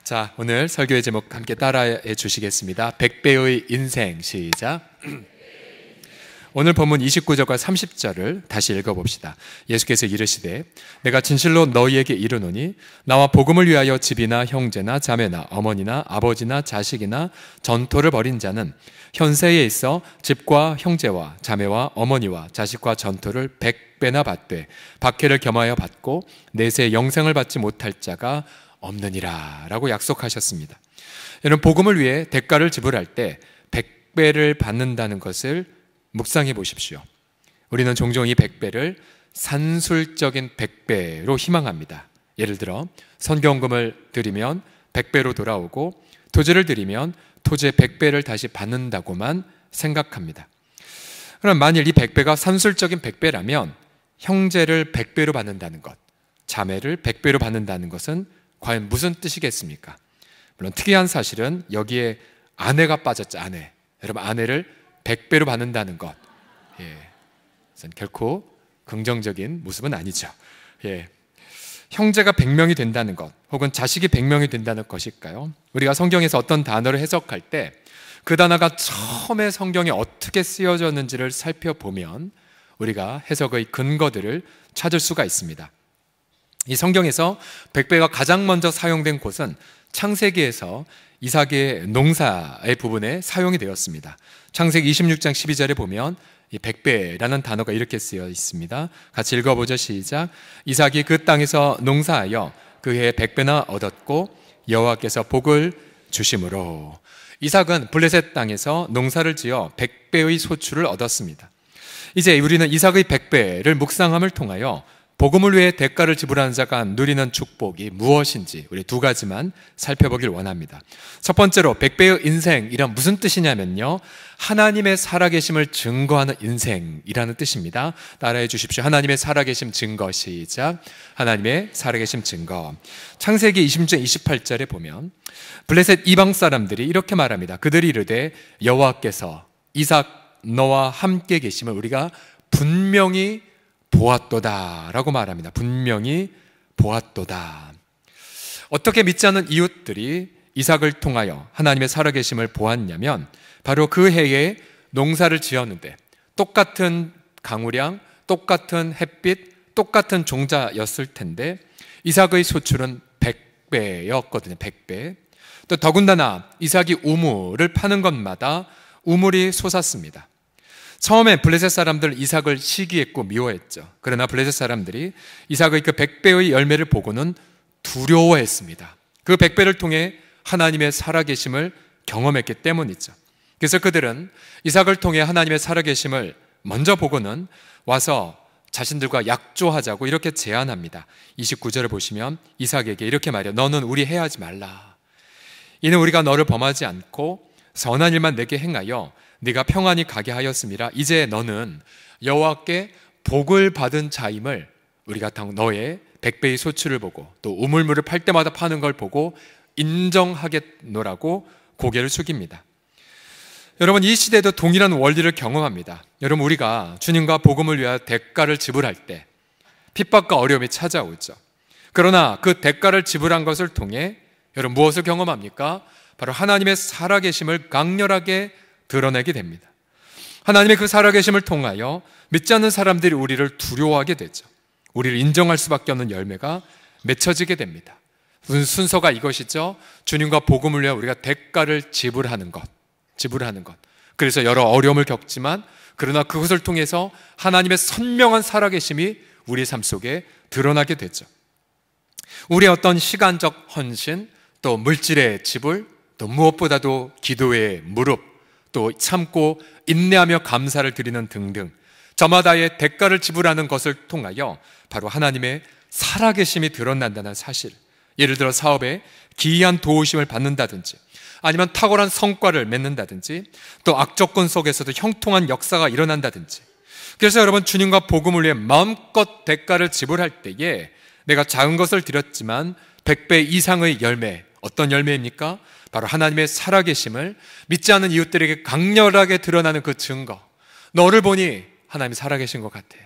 자, 오늘 설교의 제목 함께 따라해 주시겠습니다. 100배의 인생. 시작. 오늘 본문 29절과 30절을 다시 읽어봅시다. 예수께서 이르시되 내가 진실로 너희에게 이르노니 나와 복음을 위하여 집이나 형제나 자매나 어머니나 아버지나 자식이나 전토를 벌인 자는 현세에 있어 집과 형제와 자매와 어머니와 자식과 전토를 100배나 받되 박해를 겸하여 받고 내세 영생을 받지 못할 자가 없느니라 라고 약속하셨습니다. 여러분, 복음을 위해 대가를 지불할 때 100배를 받는다는 것을 묵상해 보십시오. 우리는 종종 이 100배를 산술적인 100배로 희망합니다. 예를 들어 선교헌금을 드리면 100배로 돌아오고 토지를 드리면 토지의 100배를 다시 받는다고만 생각합니다. 그럼 만일 이 100배가 산술적인 100배라면 형제를 100배로 받는다는 것, 자매를 100배로 받는다는 것은 과연 무슨 뜻이겠습니까? 물론 특이한 사실은 여기에 아내가 빠졌죠. 아내. 여러분, 아내를 100배로 받는다는 것, 결코 긍정적인 모습은 아니죠. 형제가 100명이 된다는 것, 혹은 자식이 100명이 된다는 것일까요? 우리가 성경에서 어떤 단어를 해석할 때 그 단어가 처음에 성경에 어떻게 쓰여졌는지를 살펴보면 우리가 해석의 근거들을 찾을 수가 있습니다. 이 성경에서 100배가 가장 먼저 사용된 곳은 창세기에서 이삭의 농사의 부분에 사용이 되었습니다. 창세기 26장 12절에 보면 이 100배라는 단어가 이렇게 쓰여 있습니다. 같이 읽어보죠. 시작. 이삭이 그 땅에서 농사하여 그 해에 100배나 얻었고 여호와께서 복을 주심으로. 이삭은 블레셋 땅에서 농사를 지어 100배의 소출을 얻었습니다. 이제 우리는 이삭의 100배를 묵상함을 통하여 복음을 위해 대가를 지불하는 자가 누리는 축복이 무엇인지 우리 두 가지만 살펴보길 원합니다. 첫 번째로 100배의 인생이란 무슨 뜻이냐면요, 하나님의 살아계심을 증거하는 인생이라는 뜻입니다. 따라해 주십시오. 하나님의 살아계심 증거. 시작. 하나님의 살아계심 증거. 창세기 26장 28절에 보면 블레셋 이방 사람들이 이렇게 말합니다. 그들이 이르되 여호와께서 이삭 너와 함께 계심을 우리가 분명히 보았도다 라고 말합니다. 분명히 보았도다. 어떻게 믿지 않는 이웃들이 이삭을 통하여 하나님의 살아계심을 보았냐면 바로 그 해에 농사를 지었는데 똑같은 강우량, 똑같은 햇빛, 똑같은 종자였을 텐데 이삭의 소출은 100배였거든요. 100배. 또 더군다나 이삭이 우물을 파는 것마다 우물이 솟았습니다. 처음에 블레셋 사람들 이삭을 시기했고 미워했죠. 그러나 블레셋 사람들이 이삭의 그 100배의 열매를 보고는 두려워했습니다. 그 100배를 통해 하나님의 살아계심을 경험했기 때문이죠. 그래서 그들은 이삭을 통해 하나님의 살아계심을 먼저 보고는 와서 자신들과 약조하자고 이렇게 제안합니다. 29절을 보시면 이삭에게 이렇게 말해요. 너는 우리 해하지 말라. 이는 우리가 너를 범하지 않고 선한 일만 내게 행하여 네가 평안히 가게 하였음이라. 이제 너는 여호와께 복을 받은 자임을 우리가 너의 100배의 소출을 보고 또 우물물을 팔 때마다 파는 걸 보고 인정하겠노라고 고개를 숙입니다. 여러분, 이 시대도 동일한 원리를 경험합니다. 여러분, 우리가 주님과 복음을 위하여 대가를 지불할 때 핍박과 어려움이 찾아오죠. 그러나 그 대가를 지불한 것을 통해 여러분 무엇을 경험합니까? 바로 하나님의 살아계심을 강렬하게 드러내게 됩니다. 하나님의 그 살아계심을 통하여 믿지 않는 사람들이 우리를 두려워하게 되죠. 우리를 인정할 수밖에 없는 열매가 맺혀지게 됩니다. 순서가 이것이죠. 주님과 복음을 위해 우리가 대가를 지불하는 것. 그래서 여러 어려움을 겪지만 그러나 그것을 통해서 하나님의 선명한 살아계심이 우리의 삶 속에 드러나게 되죠. 우리의 어떤 시간적 헌신, 또 물질의 지불, 또 무엇보다도 기도의 무릎, 또 참고 인내하며 감사를 드리는 등등 저마다의 대가를 지불하는 것을 통하여 바로 하나님의 살아계심이 드러난다는 사실. 예를 들어 사업에 기이한 도우심을 받는다든지 아니면 탁월한 성과를 맺는다든지 또 악조건 속에서도 형통한 역사가 일어난다든지. 그래서 여러분, 주님과 복음을 위해 마음껏 대가를 지불할 때에 내가 작은 것을 드렸지만 100배 이상의 열매, 어떤 열매입니까? 바로 하나님의 살아계심을 믿지 않는 이웃들에게 강렬하게 드러나는 그 증거. 너를 보니 하나님이 살아계신 것 같아.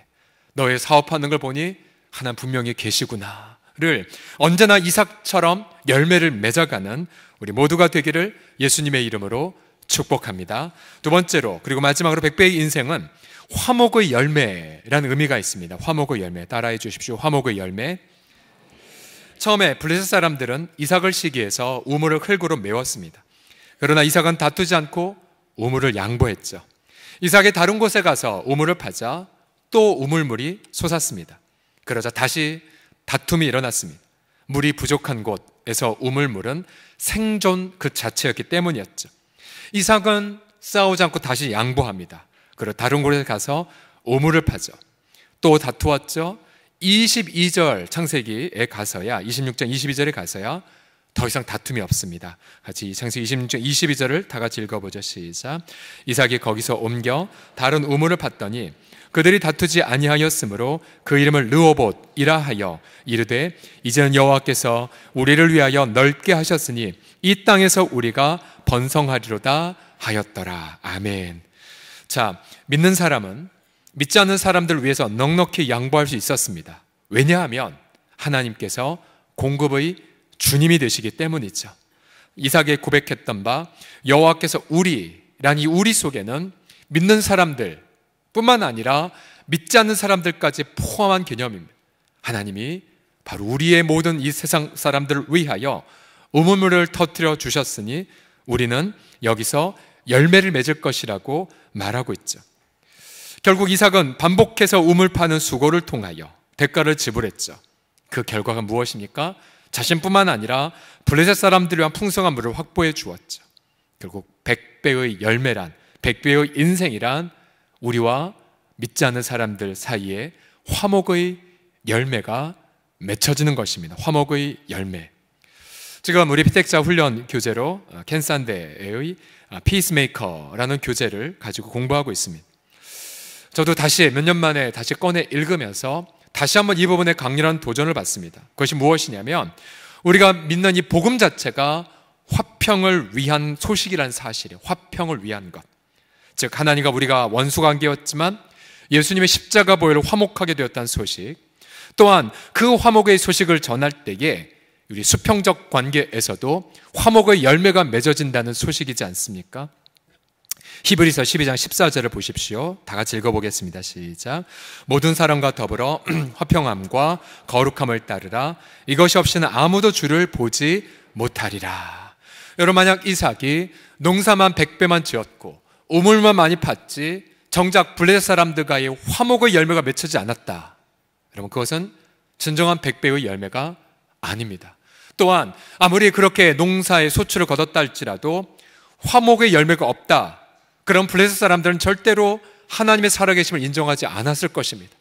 너의 사업하는 걸 보니 하나님 분명히 계시구나. 언제나 이삭처럼 열매를 맺어가는 우리 모두가 되기를 예수님의 이름으로 축복합니다. 두 번째로, 그리고 마지막으로 백배의 인생은 화목의 열매라는 의미가 있습니다. 화목의 열매, 따라해 주십시오. 화목의 열매. 처음에 블레셋 사람들은 이삭을 시기해서 우물을 흙으로 메웠습니다. 그러나 이삭은 다투지 않고 우물을 양보했죠. 이삭이 다른 곳에 가서 우물을 파자 또 우물물이 솟았습니다. 그러자 다시 다툼이 일어났습니다. 물이 부족한 곳에서 우물물은 생존 그 자체였기 때문이었죠. 이삭은 싸우지 않고 다시 양보합니다. 그리고 다른 곳에 가서 우물을 파죠. 또 다투었죠. 22절 창세기에 가서야, 26장 22절에 가서야 더 이상 다툼이 없습니다. 같이 창세기 26장 22절을 다 같이 읽어보죠. 시작. 이삭이 거기서 옮겨 다른 우물을 팠더니 그들이 다투지 아니하였으므로 그 이름을 르호봇이라 하여 이르되 이제는 여호와께서 우리를 위하여 넓게 하셨으니 이 땅에서 우리가 번성하리로다 하였더라. 아멘. 자, 믿는 사람은 믿지 않는 사람들 위해서 넉넉히 양보할 수 있었습니다. 왜냐하면 하나님께서 공급의 주님이 되시기 때문이죠. 이삭이 고백했던 바 여호와께서 우리란 이 우리 속에는 믿는 사람들 뿐만 아니라 믿지 않는 사람들까지 포함한 개념입니다. 하나님이 바로 우리의 모든 이 세상 사람들을 위하여 우물물을 터뜨려 주셨으니 우리는 여기서 열매를 맺을 것이라고 말하고 있죠. 결국 이삭은 반복해서 우물 파는 수고를 통하여 대가를 지불했죠. 그 결과가 무엇입니까? 자신뿐만 아니라 블레셋 사람들을 위한 풍성한 물을 확보해 주었죠. 결국 100배의 열매란, 100배의 인생이란 우리와 믿지 않는 사람들 사이에 화목의 열매가 맺혀지는 것입니다. 화목의 열매. 지금 우리 피택자 훈련 교재로 켄산대의 피스메이커라는 교재를 가지고 공부하고 있습니다. 저도 다시 몇 년 만에 다시 꺼내 읽으면서 다시 한번 이 부분에 강렬한 도전을 받습니다. 그것이 무엇이냐면 우리가 믿는 이 복음 자체가 화평을 위한 소식이라는 사실이에요. 화평을 위한 것. 즉 하나님과 우리가 원수관계였지만 예수님의 십자가 보혈로 화목하게 되었다는 소식, 또한 그 화목의 소식을 전할 때에 우리 수평적 관계에서도 화목의 열매가 맺어진다는 소식이지 않습니까? 히브리서 12장 14절을 보십시오. 다 같이 읽어보겠습니다. 시작. 모든 사람과 더불어 화평함과 거룩함을 따르라. 이것이 없이는 아무도 주를 보지 못하리라. 여러분, 만약 이삭이 농사만 100배만 지었고 우물만 많이 팠지 정작 블레셋 사람들과의 화목의 열매가 맺혀지지 않았다. 여러분, 그것은 진정한 100배의 열매가 아닙니다. 또한 아무리 그렇게 농사의 소출을 거뒀다 할지라도 화목의 열매가 없다. 그럼 블레셋 사람들은 절대로 하나님의 살아계심을 인정하지 않았을 것입니다.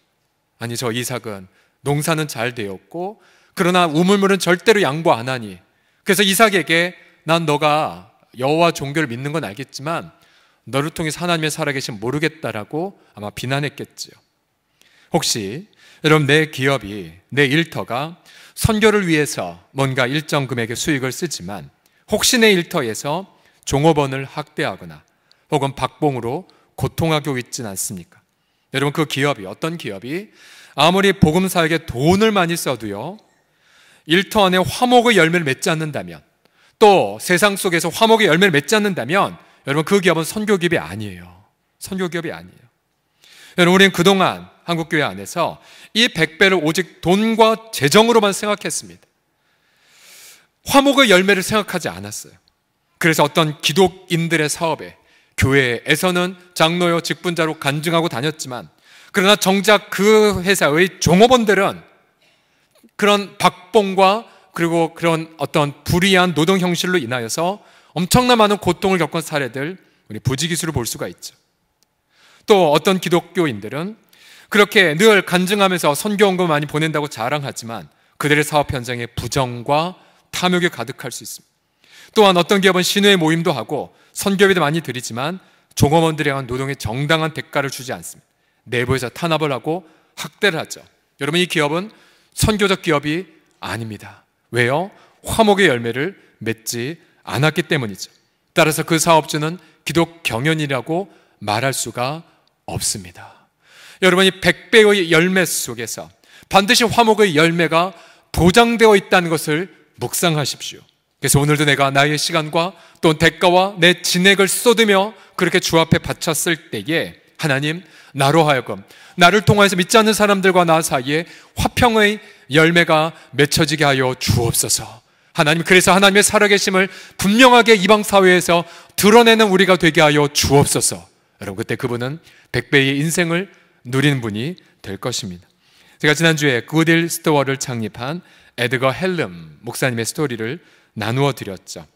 아니, 저 이삭은 농사는 잘 되었고 그러나 우물물은 절대로 양보 안 하니, 그래서 이삭에게 난 너가 여호와 종교를 믿는 건 알겠지만 너를 통해서 하나님의 살아계심 모르겠다라고 아마 비난했겠지요. 혹시 여러분, 내 기업이, 내 일터가 선교를 위해서 뭔가 일정 금액의 수익을 쓰지만 혹시 내 일터에서 종업원을 학대하거나 혹은 박봉으로 고통하고 있지는 않습니까? 여러분, 그 기업이, 어떤 기업이 아무리 복음사역에 돈을 많이 써도요, 일터 안에 화목의 열매를 맺지 않는다면, 또 세상 속에서 화목의 열매를 맺지 않는다면 여러분, 그 기업은 선교기업이 아니에요. 선교기업이 아니에요. 여러분, 우리는 그동안 한국교회 안에서 이 100배를 오직 돈과 재정으로만 생각했습니다. 화목의 열매를 생각하지 않았어요. 그래서 어떤 기독인들의 사업에 교회에서는 장로요 직분자로 간증하고 다녔지만, 그러나 정작 그 회사의 종업원들은 그런 박봉과 그리고 그런 어떤 불이한 노동 형식으로 인하여서 엄청난 많은 고통을 겪은 사례들, 우리 부지기수를 볼 수가 있죠. 또 어떤 기독교인들은 그렇게 늘 간증하면서 선교원금 많이 보낸다고 자랑하지만 그들의 사업 현장에 부정과 탐욕이 가득할 수 있습니다. 또한 어떤 기업은 신우의 모임도 하고 선교비도 많이 드리지만 종업원들에 대한 노동의 정당한 대가를 주지 않습니다. 내부에서 탄압을 하고 학대를 하죠. 여러분, 이 기업은 선교적 기업이 아닙니다. 왜요? 화목의 열매를 맺지 않았기 때문이죠. 따라서 그 사업주는 기독 경연이라고 말할 수가 없습니다. 여러분이 100배의 열매 속에서 반드시 화목의 열매가 보장되어 있다는 것을 묵상하십시오. 그래서 오늘도 내가 나의 시간과 또 대가와 내 진액을 쏟으며 그렇게 주 앞에 바쳤을 때에 하나님, 나로 하여금 나를 통하여서 믿지 않는 사람들과 나 사이에 화평의 열매가 맺혀지게 하여 주옵소서. 하나님, 그래서 하나님의 살아계심을 분명하게 이방 사회에서 드러내는 우리가 되게 하여 주옵소서. 여러분, 그때 그분은 100배의 인생을 누리는 분이 될 것입니다. 제가 지난주에 굿윌 스토어를 창립한 에드거 헬름 목사님의 스토리를 나누어 드렸죠.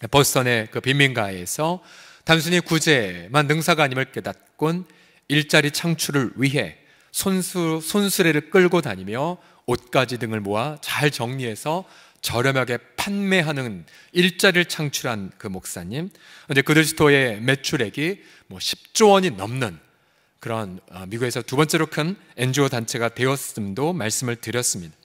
보스턴의 그 빈민가에서 단순히 구제만 능사가 아님을 깨닫곤 일자리 창출을 위해 손수레를 끌고 다니며 옷가지 등을 모아 잘 정리해서 저렴하게 판매하는 일자리를 창출한 그 목사님, 이제 굿윌 스토어의 매출액이 10조 원이 넘는 그런 미국에서 두 번째로 큰 NGO 단체가 되었음도 말씀을 드렸습니다.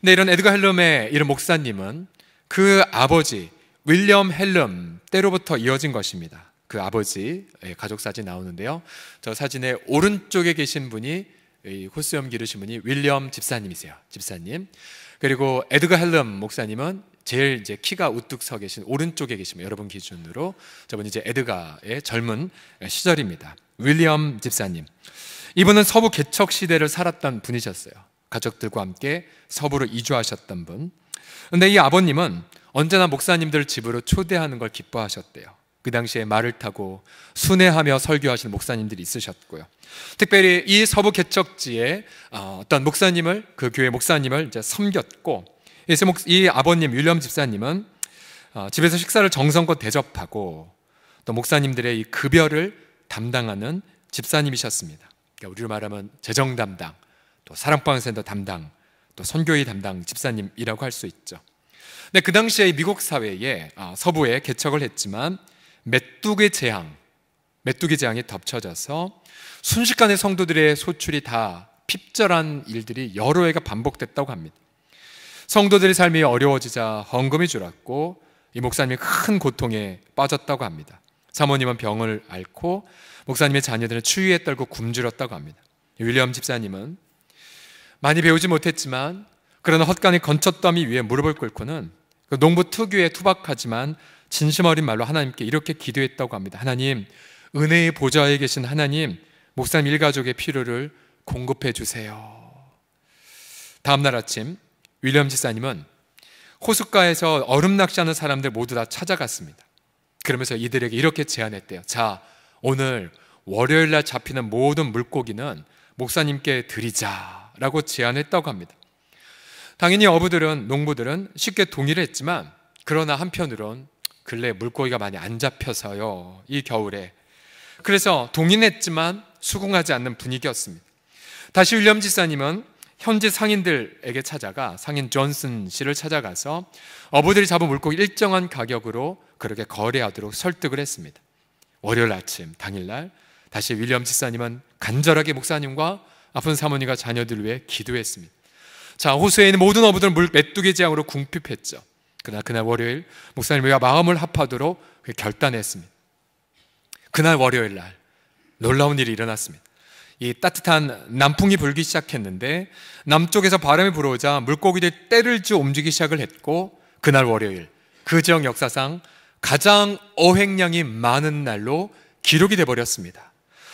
근데 이런 에드거 헬름의 이런 목사님은 그 아버지 윌리엄 헬름 때로부터 이어진 것입니다. 그 아버지 가족 사진 나오는데요. 저 사진의 오른쪽에 계신 분이 호수염 기르신 분이 윌리엄 집사님이세요. 집사님. 그리고 에드거 헬름 목사님은 제일 이제 키가 우뚝 서 계신 오른쪽에 계시면 여러분 기준으로 저분이 이제 에드가의 젊은 시절입니다. 윌리엄 집사님. 이분은 서부 개척 시대를 살았던 분이셨어요. 가족들과 함께 서부로 이주하셨던 분. 근데 이 아버님은 언제나 목사님들 집으로 초대하는 걸 기뻐하셨대요. 그 당시에 말을 타고 순회하며 설교하시는 목사님들이 있으셨고요. 특별히 이 서부 개척지에 어떤 목사님을, 그 교회 목사님을 이제 섬겼고, 그래서 이 아버님 윌리엄 집사님은 집에서 식사를 정성껏 대접하고 또 목사님들의 이 급여를 담당하는 집사님이셨습니다. 그러니까 우리로 말하면 재정 담당, 또 사랑방센터 담당, 또 선교회 담당 집사님이라고 할 수 있죠. 근데 그 당시에 미국 사회에 서부에 개척을 했지만 메뚜기 재앙이 덮쳐져서 순식간에 성도들의 소출이 다 핍절한 일들이 여러 해가 반복됐다고 합니다. 성도들의 삶이 어려워지자 헌금이 줄었고 이 목사님이 큰 고통에 빠졌다고 합니다. 사모님은 병을 앓고 목사님의 자녀들은 추위에 떨고 굶주렸다고 합니다. 윌리엄 집사님은 많이 배우지 못했지만 그러나 헛간의 건초더미 위에 무릎을 꿇고는 그 농부 특유의 투박하지만 진심 어린 말로 하나님께 이렇게 기도했다고 합니다. 하나님, 은혜의 보좌에 계신 하나님, 목사님 일가족의 필요를 공급해 주세요. 다음날 아침 윌리엄 집사님은 호숫가에서 얼음 낚시하는 사람들 모두 다 찾아갔습니다. 그러면서 이들에게 이렇게 제안했대요. 자, 오늘 월요일 날 잡히는 모든 물고기는 목사님께 드리자라고 제안했다고 합니다. 당연히 어부들은, 농부들은 쉽게 동의를 했지만 그러나 한편으론 근래 물고기가 많이 안 잡혀서요, 이 겨울에. 그래서 동의는 했지만 수긍하지 않는 분위기였습니다. 다시 윌리엄 집사님은 현지 상인들에게 찾아가, 상인 존슨 씨를 찾아가서 어부들이 잡은 물고기 일정한 가격으로 그렇게 거래하도록 설득을 했습니다. 월요일 아침 당일날 다시 윌리엄 집사님은 간절하게 목사님과 아픈 사모님과 자녀들을 위해 기도했습니다. 자, 호수에 있는 모든 어부들은 메뚜기 재앙으로 궁핍했죠. 그러나 그날 월요일 목사님과 마음을 합하도록 결단했습니다. 그날 월요일 날 놀라운 일이 일어났습니다. 이 따뜻한 남풍이 불기 시작했는데 남쪽에서 바람이 불어오자 물고기들이 떼를 지어 움직이기 시작을 했고, 그날 월요일 그 지역 역사상 가장 어획량이 많은 날로 기록이 돼버렸습니다.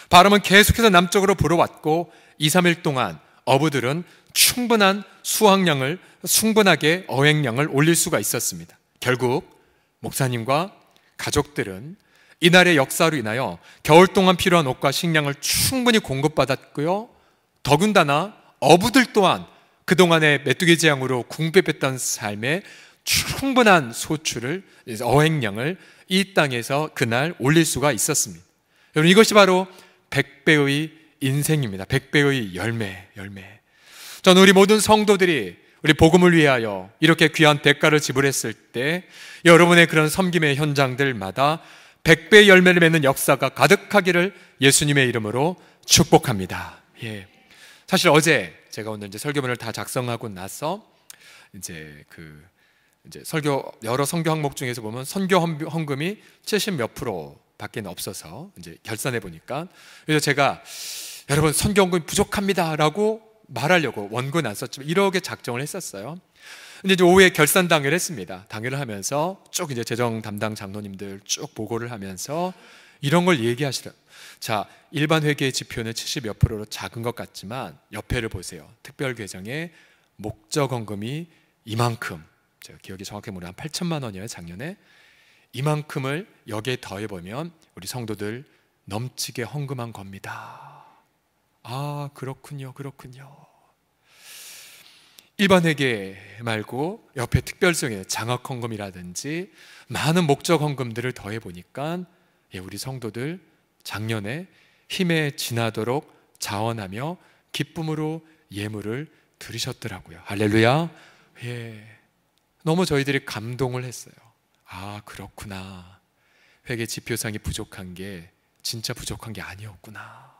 바람은 계속해서 남쪽으로 불어왔고 2, 3일 동안 어부들은 충분한 수확량을, 충분하게 어획량을 올릴 수가 있었습니다. 결국 목사님과 가족들은 이날의 역사로 인하여 겨울 동안 필요한 옷과 식량을 충분히 공급받았고요, 더군다나 어부들 또한 그동안의 메뚜기 재앙으로 궁핍했던 삶에 충분한 소출을, 어획량을 이 땅에서 그날 올릴 수가 있었습니다. 여러분, 이것이 바로 100배의 인생입니다. 100배의 열매. 저는 우리 모든 성도들이 우리 복음을 위하여 이렇게 귀한 대가를 지불했을 때 여러분의 그런 섬김의 현장들마다 100배의 열매를 맺는 역사가 가득하기를 예수님의 이름으로 축복합니다. 예. 사실 어제 제가 오늘 이제 설교문을 다 작성하고 나서 이제 설교 여러 선교 항목 중에서 보면 선교 헌금이 70몇 %밖에 없어서 이제 결산해 보니까, 그래서 제가 여러분 선교 헌금이 부족합니다라고 말하려고 원고는 안 썼지만 이렇게 작정을 했었어요. 근데 이제 오후에 결산 당회를 했습니다. 당회를 하면서 쭉 이제 재정 담당 장로님들 쭉 보고를 하면서 이런 걸 얘기하시더라고요. 자, 일반 회계의 지표는 70몇 %로 작은 것 같지만 옆에를 보세요. 특별계정의 목적헌금이 이만큼, 제가 기억이 정확히 모르면 한 8천만 원이에요, 작년에. 이만큼을 여기에 더해보면 우리 성도들 넘치게 헌금한 겁니다. 아, 그렇군요, 그렇군요. 일반 회계 말고 옆에 특별성의 장학헌금이라든지 많은 목적 헌금들을 더해보니까 우리 성도들 작년에 힘에 지나도록 자원하며 기쁨으로 예물을 드리셨더라고요. 할렐루야. 너무 저희들이 감동을 했어요. 아, 그렇구나. 회계 지표상이 부족한 게 진짜 부족한 게 아니었구나.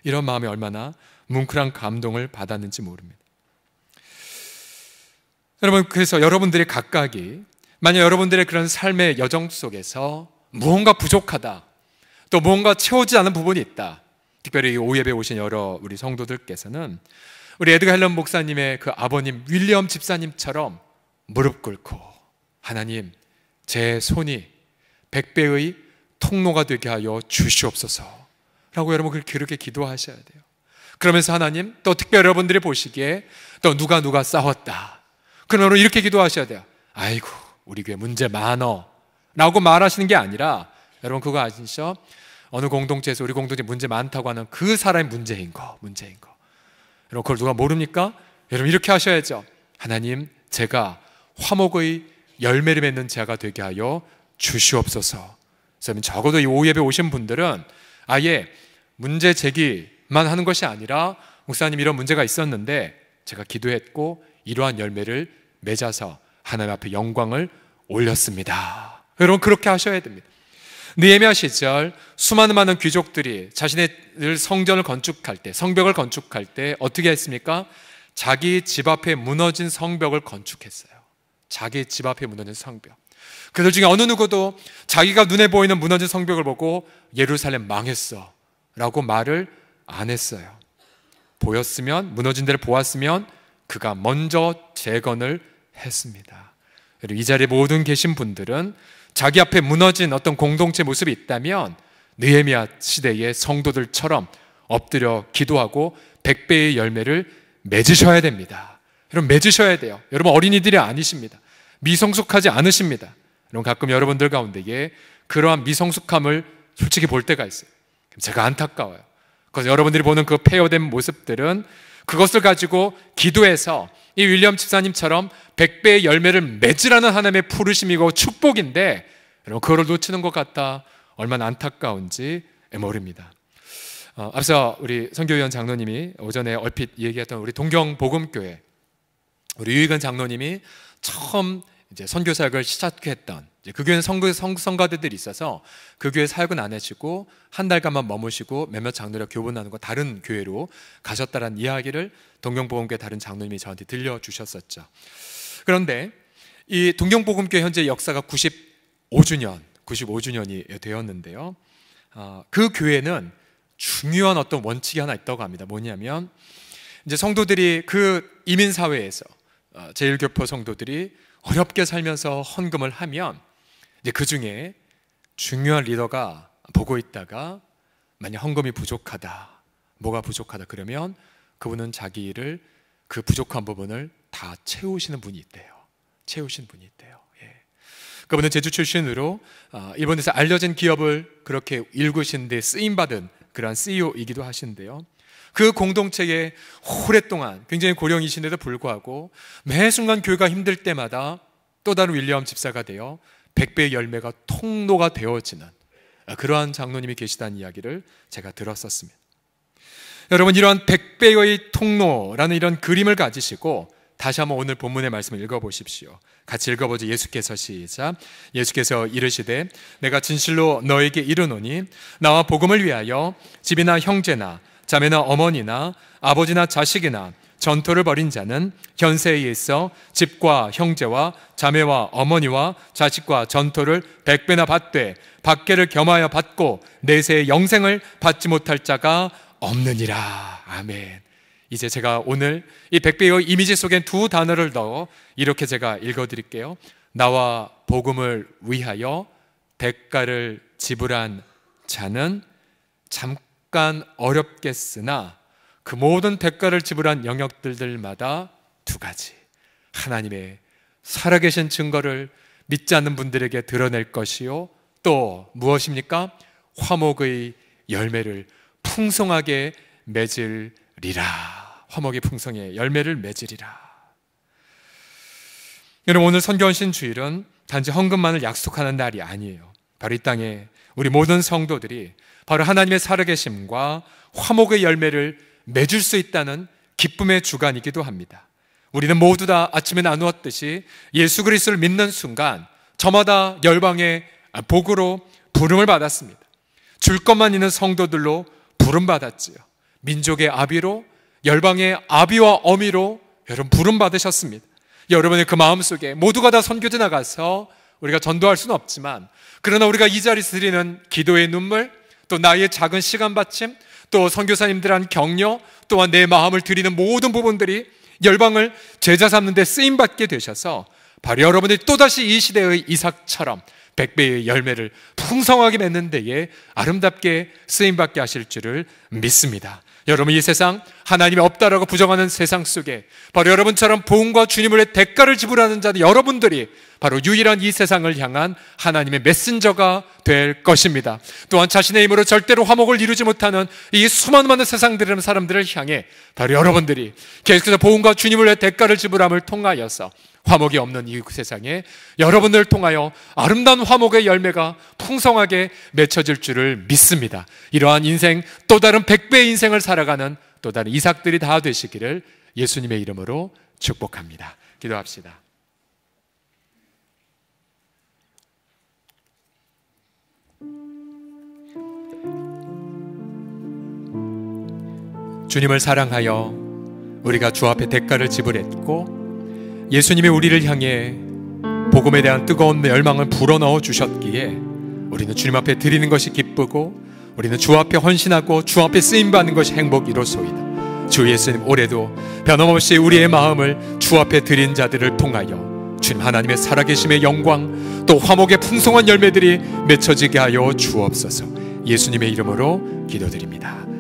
이런 마음에 얼마나 뭉클한 감동을 받았는지 모릅니다. 여러분, 그래서 여러분들의 각각이 만약 여러분들의 그런 삶의 여정 속에서 무언가 부족하다, 또 무언가 채워지지 않은 부분이 있다, 특별히 오후 예배에 오신 여러 우리 성도들께서는 우리 에드가 헬런 목사님의 그 아버님 윌리엄 집사님처럼 무릎 꿇고 하나님, 제 손이 100배의 통로가 되게 하여 주시옵소서 라고 여러분 그렇게 기도하셔야 돼요. 그러면서 하나님, 또 특별히 여러분들이 보시기에 또 누가 싸웠다, 그러므로 이렇게 기도하셔야 돼요. 아이고, 우리 교회 문제 많어 라고 말하시는 게 아니라, 여러분 그거 아시죠? 어느 공동체에서 우리 공동체 문제 많다고 하는 그 사람의 문제인 거. 여러분 그걸 누가 모릅니까? 여러분 이렇게 하셔야죠. 하나님, 제가 화목의 열매를 맺는 자가 되게 하여 주시옵소서. 그래서 적어도 이 오후 예배 오신 분들은 아예 문제 제기만 하는 것이 아니라, 목사님 이런 문제가 있었는데 제가 기도했고 이러한 열매를 맺어서 하나님 앞에 영광을 올렸습니다. 여러분 그렇게 하셔야 됩니다. 느헤미야 시절 수많은 많은 귀족들이 자신의 성전을 건축할 때, 성벽을 건축할 때 어떻게 했습니까? 자기 집 앞에 무너진 성벽을 건축했어요. 자기 집 앞에 무너진 성벽. 그들 중에 어느 누구도 자기가 눈에 보이는 무너진 성벽을 보고 예루살렘 망했어 라고 말을 안 했어요. 보였으면, 무너진 데를 보았으면 그가 먼저 재건을 했습니다. 그리고 이 자리에 모든 계신 분들은 자기 앞에 무너진 어떤 공동체 모습이 있다면 느헤미야 시대의 성도들처럼 엎드려 기도하고 100배의 열매를 맺으셔야 됩니다. 여러분 맺으셔야 돼요. 여러분 어린이들이 아니십니다. 미성숙하지 않으십니다. 여러분 가끔 여러분들 가운데에 그러한 미성숙함을 솔직히 볼 때가 있어요. 제가 안타까워요. 그래서 여러분들이 보는 그 폐허된 모습들은 그것을 가지고 기도해서 이 윌리엄 집사님처럼 100배의 열매를 맺으라는 하나님의 부르심이고 축복인데, 여러분 그거를 놓치는 것 같다, 얼마나 안타까운지 모릅니다. 앞서 우리 선교위원 장로님이 오전에 얼핏 얘기했던 우리 동경복음교회 우리 유익은 장로님이 처음 이제 선교 사역을 시작했던, 그 교회는 성가대들이 있어서 그 교회 사역은 안 하시고 한 달간만 머무시고 몇몇 장로랑 교분하는 거 다른 교회로 가셨다라는 이야기를 동경복음교회 다른 장로님이 저한테 들려주셨었죠. 그런데 이 동경복음교회 현재 역사가 95주년이 되었는데요. 그 교회는 중요한 어떤 원칙이 하나 있다고 합니다. 뭐냐면 이제 성도들이 그 이민사회에서 제1교포 성도들이 어렵게 살면서 헌금을 하면 이제 그 중에 중요한 리더가 보고 있다가 만약 헌금이 부족하다, 뭐가 부족하다 그러면 그분은 자기 일을, 그 부족한 부분을 다 채우시는 분이 있대요. 그분은 제주 출신으로 일본에서 알려진 기업을 그렇게 일구신 데 쓰임받은 그러한 CEO이기도 하신데요. 그 공동체에 오랫동안 굉장히 고령이신데도 불구하고 매 순간 교회가 힘들 때마다 또 다른 윌리엄 집사가 되어 100배의 열매가 통로가 되어지는 그러한 장로님이 계시다는 이야기를 제가 들었었습니다. 여러분 이러한 100배의 통로라는 이런 그림을 가지시고 다시 한번 오늘 본문의 말씀을 읽어보십시오. 같이 읽어보죠. 예수께서 시작. 예수께서 이르시되 내가 진실로 너에게 이르노니 나와 복음을 위하여 집이나 형제나 자매나 어머니나 아버지나 자식이나 전토를 벌인 자는 현세에 있어 집과 형제와 자매와 어머니와 자식과 전토를 100배나 받되 밖에를 겸하여 받고 내세의 영생을 받지 못할 자가 없느니라. 아멘. 이제 제가 오늘 이 백배의 이미지 속에 두 단어를 넣어 이렇게 제가 읽어드릴게요. 나와 복음을 위하여 대가를 지불한 자는 잠깐 어렵겠으나 그 모든 대가를 지불한 영역들마다 두 가지, 하나님의 살아계신 증거를 믿지 않는 분들에게 드러낼 것이요, 또 무엇입니까? 화목의 열매를 풍성하게 맺으리라. 화목의 풍성의 열매를 맺으리라. 여러분, 오늘 선교헌신 주일은 단지 헌금만을 약속하는 날이 아니에요. 바로 이 땅에 우리 모든 성도들이 바로 하나님의 살아계심과 화목의 열매를 맺을 수 있다는 기쁨의 주간이기도 합니다. 우리는 모두 다 아침에 나누었듯이 예수 그리스도를 믿는 순간 저마다 열방의 복으로 부름을 받았습니다. 줄 것만 있는 성도들로 부름받았지요. 민족의 아비로, 열방의 아비와 어미로 여러분 부름받으셨습니다. 여러분의 그 마음속에 모두가 다 선교지 나가서 우리가 전도할 수는 없지만, 그러나 우리가 이 자리에서 드리는 기도의 눈물, 또 나의 작은 시간 바침, 또 선교사님들한 격려, 또한 내 마음을 드리는 모든 부분들이 열방을 제자 삼는 데 쓰임받게 되셔서 바로 여러분들이 또다시 이 시대의 이삭처럼 백배의 열매를 풍성하게 맺는 데에 아름답게 쓰임받게 하실 줄을 믿습니다. 여러분, 이 세상 하나님이 없다라고 부정하는 세상 속에 바로 여러분처럼 복음과 주님의 대가를 지불하는 자들, 여러분들이 바로 유일한 이 세상을 향한 하나님의 메신저가 될 것입니다. 또한 자신의 힘으로 절대로 화목을 이루지 못하는 이 수많은 많은 세상들의 사람들을 향해 바로 여러분들이 계속해서 복음과 주님의 대가를 지불함을 통하여서 화목이 없는 이 세상에 여러분들을 통하여 아름다운 화목의 열매가 풍성하게 맺혀질 줄을 믿습니다. 이러한 인생, 또 다른 100배의 인생을 살아가는 또 다른 이삭들이 다 되시기를 예수님의 이름으로 축복합니다. 기도합시다. 주님을 사랑하여 우리가 주 앞에 대가를 지불했고, 예수님이 우리를 향해 복음에 대한 뜨거운 열망을 불어넣어 주셨기에 우리는 주님 앞에 드리는 것이 기쁘고, 우리는 주 앞에 헌신하고 주 앞에 쓰임받는 것이 행복이로소이다. 주 예수님, 올해도 변함없이 우리의 마음을 주 앞에 드린 자들을 통하여 주님 하나님의 살아계심의 영광, 또 화목의 풍성한 열매들이 맺혀지게 하여 주옵소서. 예수님의 이름으로 기도드립니다.